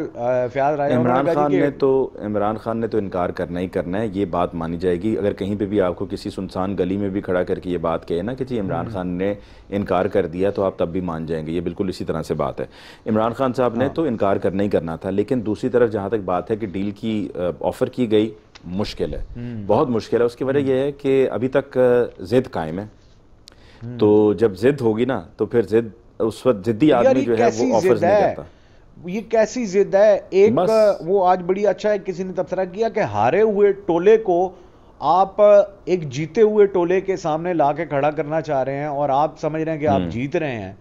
فیاض راجہ عمران خان نے تو انکار کرنا ہی کرنا ہے. یہ بات مانی جائے گی. اگر کہیں پہ بھی آپ کو کسی سنسان گلی میں بھی کھڑا کر کے یہ بات کہے نا کہ جی عمران خان نے انکار کر دیا، تو آپ تب بھی مان جائیں گے. یہ بالکل اسی طرح سے بات ہے. عمران خان صاحب نے تو انکار کرنا ہی کرنا تھا. لیکن دوسری طرف جہاں تک بات ہے کہ ڈیل کی آفر کی گئی، مشکل ہے، بہت مشکل ہے. اس کی وجہ یہ ہے کہ ابھی تک ضد قائم ہے. تو جب ضد ہوگی نا تو پھر اس وقت ضدی آدمی جو ہے وہ آفرز نہیں کرتا. یہ کیسی ضد ہے؟ ایک وہ آج بڑی اچھا ہے، کسی نے تبصرہ کیا کہ ہارے ہوئے ٹولے کو آپ ایک جیتے ہوئے ٹولے کے سامنے لا کے کھڑا کرنا چاہ رہے ہیں اور آپ سمجھ رہے ہیں کہ آپ جیت رہے ہیں.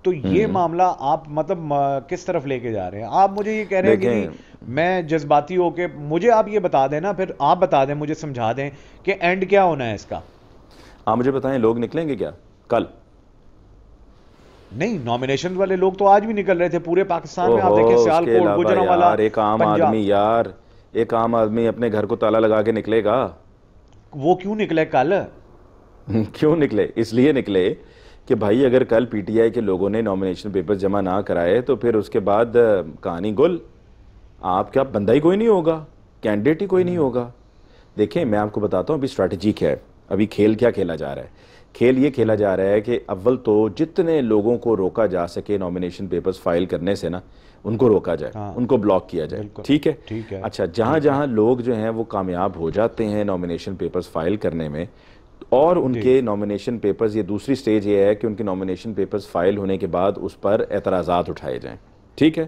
تو یہ معاملہ آپ مطلب کس طرف لے کے جا رہے ہیں؟ آپ مجھے یہ کہہ رہے ہیں کہ میں جذباتی ہو کے، مجھے آپ یہ بتا دیں نا، پھر آپ بتا دیں، مجھے سمجھا دیں کہ اینڈ کیا ہونا ہے اس کا. آپ مجھے بتائیں لوگ نکلیں گے کیا کل؟ نہیں، نومینیشن والے لوگ تو آج بھی نکل رہے تھے پورے پاکستان میں. آپ دیکھیں سیالکوٹ، گوجرانوالا، ایک عام آدمی اپنے گھر کو تالا لگا کے نکلے گا؟ وہ کیوں نکلے کل؟ کیوں نکلے؟ اس لیے نکلے کہ بھائی اگر کل پی ٹی آئی کے لوگوں نے نومینیشن پیپر جمع نہ کرائے تو پھر اس کے بعد کہانی گل. آپ کیا بندہ ہی کوئی نہیں ہوگا، کینڈیڈیٹ ہی کوئی نہیں ہوگا. دیکھیں میں آپ کو بتاتا ہوں ابھی اسٹریٹجی کیا ہے. ابھی کھیل کیا کھیلا جا رہا ہے؟ کھیل یہ کھیلا جا رہا ہے کہ اول تو جتنے لوگوں کو روکا جا سکے نومینیشن پیپرز فائل کرنے سے نا، ان کو روکا جائے، ان کو بلاک کیا جائے. ٹھیک ہے؟ اچھا، جہاں جہاں لوگ جو ہیں وہ کامیاب ہو جاتے ہیں نومینیشن پیپرز فائل کرنے میں، اور ان کے نومینیشن پیپرز، یہ دوسری سٹیج یہ ہے کہ ان کے نومینیشن پیپرز فائل ہونے کے بعد اس پر اعتراضات اٹھائے جائیں. ٹھیک ہے؟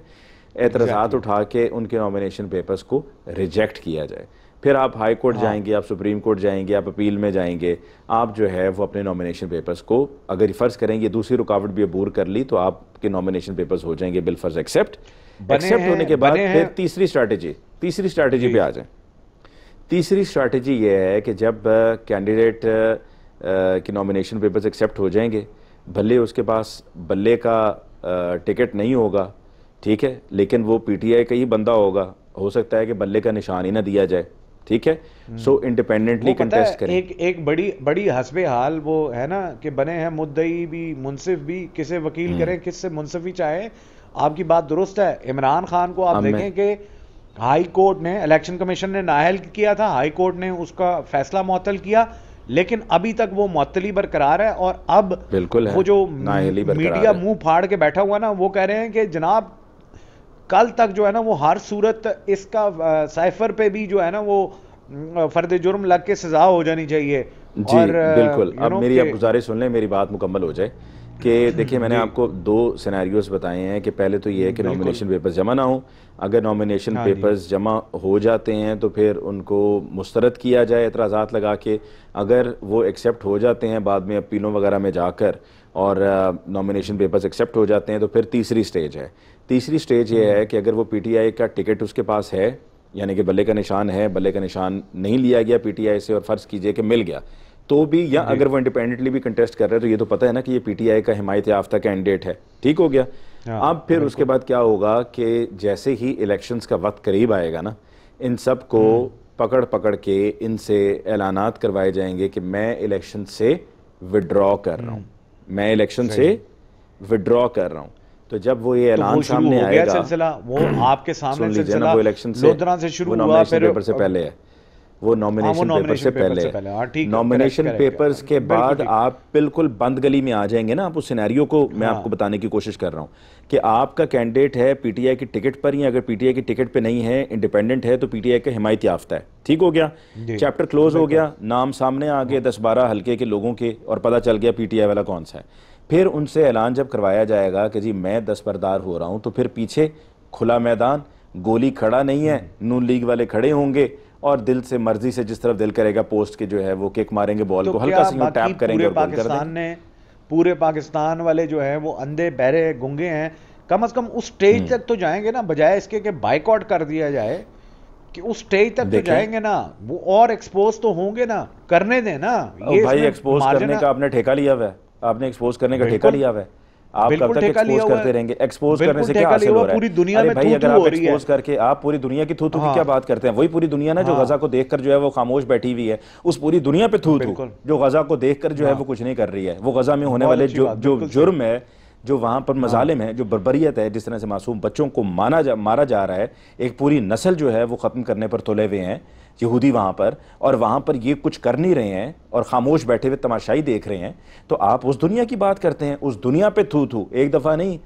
اعتراضات اٹھا کے ان کے نومینیشن پیپرز کو ریجیکٹ کیا جائے. پھر آپ ہائی کورٹ جائیں گے، آپ سپریم کورٹ جائیں گے، آپ اپیل میں جائیں گے. آپ جو ہے وہ اپنے نومینیشن پیپرز کو، اگر فرض کریں گے دوسری رکاوٹ بھی عبور کر لی، تو آپ کے نومینیشن پیپرز ہو جائیں گے بالفرض ایکسیپٹ ہونے کے بعد پھر تیسری اسٹریٹجی پہ آ جائیں. تیسری اسٹریٹجی یہ ہے کہ جب کینڈیڈیٹ کے نومینیشن پیپرز ایکسیپٹ ہو جائیں گے، بھلے اس کے پاس بلے کا ٹکٹ نہیں ہوگا، ٹھیک ہے، لیکن وہ پی ٹی آئی کا ہی بندہ ہوگا، ہو سکتا ہے کہ بلے کا نشان ہی نہ دیا جائے. ٹھیک ہے، سو انڈیپینڈنٹلی کنٹیسٹ کریں. ایک بڑی حسب حال وہ ہے نا کہ بنے ہیں مدعی بھی منصف بھی، کسے وکیل کریں، کس سے منصفی چاہیں. آپ کی بات درست ہے. عمران خان کو آپ دیکھیں کہ ہائی کورٹ نے، الیکشن کمیشن نے نااہل کیا تھا، ہائی کورٹ نے اس کا فیصلہ معطل کیا، لیکن ابھی تک وہ معطلی برقرار ہے. اور اب وہ جو میڈیا منہ پھاڑ کے بیٹھا ہوا نا، وہ کہہ رہے ہیں کہ جناب کل تک جو ہے نا وہ ہر صورت اس کا سائفر پہ بھی جو ہے نا وہ فرد جرم لگ کے سزا ہو جانی چاہیے. جی بالکل. اب میری آپ گزارش سن لیں، میری بات مکمل ہو جائے. کہ دیکھیں میں نے آپ کو دو سینیریوز بتائے ہیں کہ پہلے تو یہ ہے کہ نومینیشن پیپرز جمع نہ ہوں. اگر نومینیشن پیپرز جمع ہو جاتے ہیں تو پھر ان کو مسترد کیا جائے اعتراضات لگا کے. اگر وہ ایکسیپٹ ہو جاتے ہیں بعد میں اپیلوں وغیرہ میں جا کر، اور نومینیشن پیپرز ایکسیپٹ ہو جاتے ہیں، تو پھر تیسری سٹیج ہے. تیسری سٹیج یہ ہے کہ اگر وہ پی ٹی آئی کا ٹکٹ اس کے پاس ہے، یعنی کہ بلے کا نشان ہے، بلے کا نشان نہیں لیا گیا پی ٹی آئی سے، اور فرض کیجئے کہ مل گیا تو بھی، یا اگر وہ انڈیپینڈنٹلی بھی کنٹیسٹ کر رہے ہیں، تو یہ تو پتہ ہے نا کہ یہ پی ٹی آئی کا حمایت یافتہ کینڈیڈیٹ ہے. ٹھیک ہو گیا. اب پھر اس کے بعد کیا ہوگا کہ جیسے ہی الیکشنز کا وقت قریب آئے گا نا، ان سب کو پکڑ کے ان سے اعلانات کروائے جائیں گے کہ میں الیکشن سے وڈرا کر رہا ہوں، میں الیکشن سے وڈرا کر رہا ہوں. تو جب وہ یہ اعلان سامنے آئے گا، سلسلہ وہ آپ کے سامنے سلسلہ وہ الیکشن سے لودھرا سے شروع ہوا، نومینیشن پیپر سے پہلے ہے، وہ نومینیشن پیپر سے پہلے ہے. نومینیشن پیپرز کے بعد آپ بالکل بند گلی میں آ جائیں گے نا. آپ اس سینیریو کو میں آپ کو بتانے کی کوشش کر رہا ہوں کہ آپ کا کینڈیڈیٹ ہے پی ٹی آئی کی ٹکٹ پر ہی، اگر پی ٹی آئی کی ٹکٹ پہ نہیں ہے، انڈیپینڈنٹ ہے، تو پی ٹی آئی کا حمایت یافتہ ہے. ٹھیک ہو گیا. چیپٹر کلوز ہو گیا، نام سامنے آ گئے 10-12 حلقے کے لوگوں کے، اور پتہ چل گیا پی ٹی آئی والا کون سا ہے. پھر ان سے اعلان جب کروایا جائے گا کہ جی میں دستبردار ہو رہا ہوں، تو پھر پیچھے کھلا میدان، گولی کھڑا نہیں ہے، نون لیگ والے کھڑے ہوں گے، اور دل سے مرضی سے جس طرف دل کرے گا پوسٹ کے جو ہے وہ کک ماریں گے، بال کو ہلکا سے ٹیپ کریں گے اور گول کر دیں گے. پورے پاکستان والے جو ہیں وہ اندھے بہرے گنگے ہیں. کم از کم اس سٹیج تک تو جائیں گے نا، بجائے اس کے کہ بائیکاٹ کر دیا جائے، کہ اس سٹیج تک تو جائیں گے نا. وہ اور ایکسپوز تو ہوں گے نا، کرنے دیں نا. بھائی ایکسپوز کرنے کا آپ نے ٹھیکہ لیا ہوا ہے، آپ نے ایکسپوز کرنے کا ٹھیکہ لیا ہوا ہے. آپ کب تک ایکسپوز کرتے رہیں گے؟ ایکسپوز کرنے سے کیا حاصل ہو رہا ہے؟ پوری دنیا میں بھائی اگر آپ ایکسپوز کر کے آپ پوری دنیا کی تھو تھو کی کیا بات کرتے ہیں؟ وہی پوری دنیا نا جو غزہ کو دیکھ کر جو ہے وہ خاموش بیٹھی ہوئی ہے، اس پوری دنیا پہ تھو تھو جو غزہ کو دیکھ کر جو ہے وہ کچھ نہیں کر رہی ہے. وہ غزہ میں ہونے والے جو جرم ہے، جو وہاں پر مظالم ہے، جو بربریت ہے، جس طرح سے معصوم بچوں کو مارا جا رہا ہے، ایک پوری نسل جو ہے وہ ختم کرنے پر تلے ہوئے ہیں یہودی وہاں پر، اور وہاں پر یہ کچھ کر نہیں رہے ہیں اور خاموش بیٹھے ہوئے تماشائی دیکھ رہے ہیں. تو آپ اس دنیا کی بات کرتے ہیں، اس دنیا پہ تھو تھو، ایک دفعہ نہیں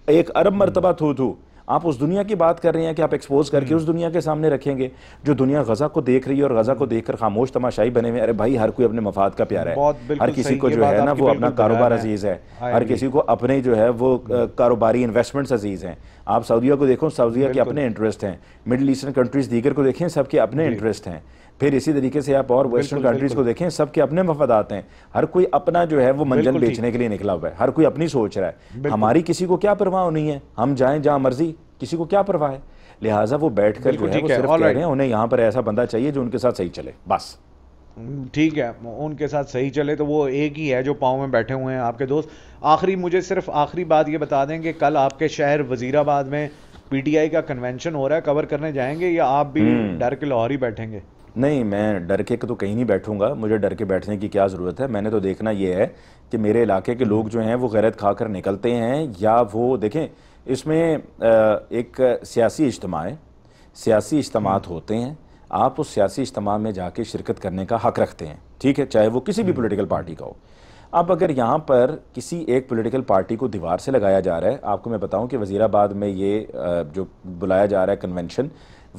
1 ارب مرتبہ تھو تھو. آپ اس دنیا کی بات کر رہے ہیں کہ آپ ایکسپوز کر کے اس دنیا کے سامنے رکھیں گے جو دنیا غزہ کو دیکھ رہی ہے اور غزہ کو دیکھ کر خاموش تماشائی بنے ہوئے. ارے بھائی ہر کوئی اپنے مفاد کا پیارا ہے، ہر کسی کو جو ہے نا وہ اپنا کاروبار عزیز ہے، ہر کسی کو اپنے جو ہے وہ کاروباری انویسٹمنٹس عزیز ہیں. آپ سعودیہ کو دیکھو، سعودیہ کے اپنے انٹرسٹ ہیں، مڈل ایسٹرن کنٹریز دیگر کو دیکھیں، سب کے اپنے انٹرسٹ ہیں. پھر اسی طریقے سے آپ اور ویسٹرن کنٹریز کو دیکھیں، سب کے اپنے مفادات ہیں. ہر کوئی اپنا جو ہے وہ منزل بیچنے کے لیے نکلا ہوا ہے، ہر کوئی اپنی سوچ رہا ہے. ہماری کسی کو کیا پرواہ نہیں ہے، ہم جائیں جہاں مرضی، کسی کو کیا پرواہ ہے. لہٰذا وہ بیٹھ کر جو ہے وہ صرف کہہ رہے ہیں انہیں یہاں پر ایسا بندہ چاہیے جو ان کے ساتھ صحیح چلے، بس. ٹھیک ہے، ان کے ساتھ صحیح چلے تو وہ ایک ہی ہے جو پاؤں میں بیٹھے ہوئے ہیں آپ کے دوست. مجھے صرف آخری بات یہ بتا دیں کہ کل آپ کے شہر وزیر آباد میں پی ٹی آئی کا کنونشن ہو رہا ہے، کور کرنے جائیں گے یا آپ بھی ڈر کے لاہور ہی بیٹھیں گے؟ نہیں، میں ڈر کے تو کہیں نہیں بیٹھوں گا، مجھے ڈر کے بیٹھنے کی کیا ضرورت ہے. میں نے تو دیکھنا یہ ہے کہ میرے علاقے کے لوگ جو ہیں وہ غیرت کھا کر نکلتے ہیں، یا وہ دیکھیں اس میں ایک سیاسی اجتماع ہے، سیاسی اجتماعات ہوتے ہیں، آپ اس سیاسی اجتماع میں جا کے شرکت کرنے کا حق رکھتے ہیں، ٹھیک ہے، چاہے وہ کسی بھی پولیٹیکل پارٹی کا ہو. اب اگر یہاں پر کسی ایک پولیٹیکل پارٹی کو دیوار سے لگایا جا رہا ہے، آپ کو میں بتاؤں کہ وزیر آباد میں یہ جو بلایا جا رہا ہے کنونشن،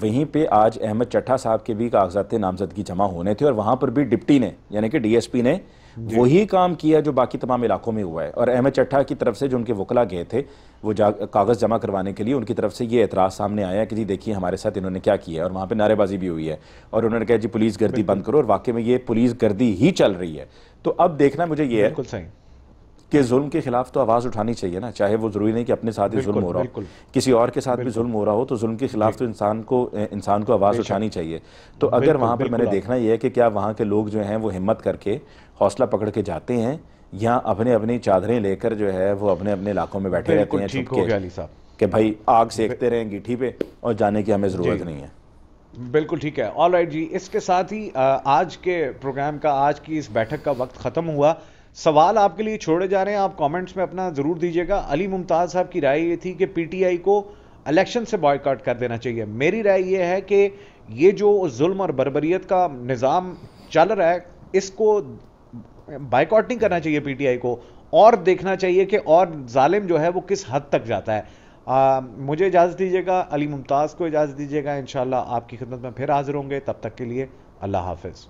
وہیں پہ آج احمد چٹھا صاحب کے بھی کاغذات نامزدگی جمع ہونے تھے، اور وہاں پر بھی ڈپٹی نے یعنی کہ ڈی ایس پی نے وہی کام کیا جو باقی تمام علاقوں میں ہوا ہے. اور احمد چٹھا کی طرف سے جو ان کے وکلا گئے تھے وہ کاغذ جمع کروانے کے لیے، ان کی طرف سے یہ اعتراض سامنے آیا کہ جی دیکھیے ہمارے ساتھ انہوں نے کیا کیا ہے، اور وہاں پہ نعرے بازی بھی ہوئی ہے، اور انہوں نے کہا جی پولیس گردی بند کرو، اور واقعی میں یہ پولیس گردی ہی چل رہی ہے. تو اب دیکھنا مجھے یہ ہے کہ ظلم کے خلاف تو آواز اٹھانی چاہیے نا، چاہے وہ ضروری نہیں کہ اپنے ساتھ ہی ظلم ہو رہا ہو، کسی اور کے ساتھ بھی ظلم ہو رہا ہو، تو ظلم کے خلاف تو انسان کو آواز اٹھانی چاہیے. تو اگر وہاں پر میں نے دیکھنا یہ ہے کہ کیا وہاں کے لوگ جو ہیں وہ ہمت کر کے حوصلہ پکڑ کے جاتے ہیں، یا اپنی چادریں لے کر جو ہے وہ اپنے علاقوں میں بیٹھے رہتے ہیں چھپ کے کہ بھائی آگ سیکتے رہیں گیٹھی پہ اور جانے کی ہمیں ضرورت نہیں ہے. بالکل ٹھیک ہے. آل رائٹ جی، اس کے ساتھ ہی آج کے پروگرام کا، آج کی اس بیٹھک کا وقت ختم ہوا. سوال آپ کے لیے چھوڑے جا رہے ہیں، آپ کامنٹس میں اپنا ضرور دیجیے گا. علی ممتاز صاحب کی رائے یہ تھی کہ پی ٹی آئی کو الیکشن سے بائیکاٹ کر دینا چاہیے. میری رائے یہ ہے کہ یہ جو ظلم اور بربریت کا نظام چل رہا ہے، اس کو بائیکاٹ نہیں کرنا چاہیے پی ٹی آئی کو، اور دیکھنا چاہیے کہ اور ظالم جو ہے وہ کس حد تک جاتا ہے. مجھے اجازت دیجیے گا، علی ممتاز کو اجازت دیجیے گا. انشاءاللہ آپ کی خدمت میں پھر حاضر ہوں گے. تب تک کے لیے اللہ حافظ.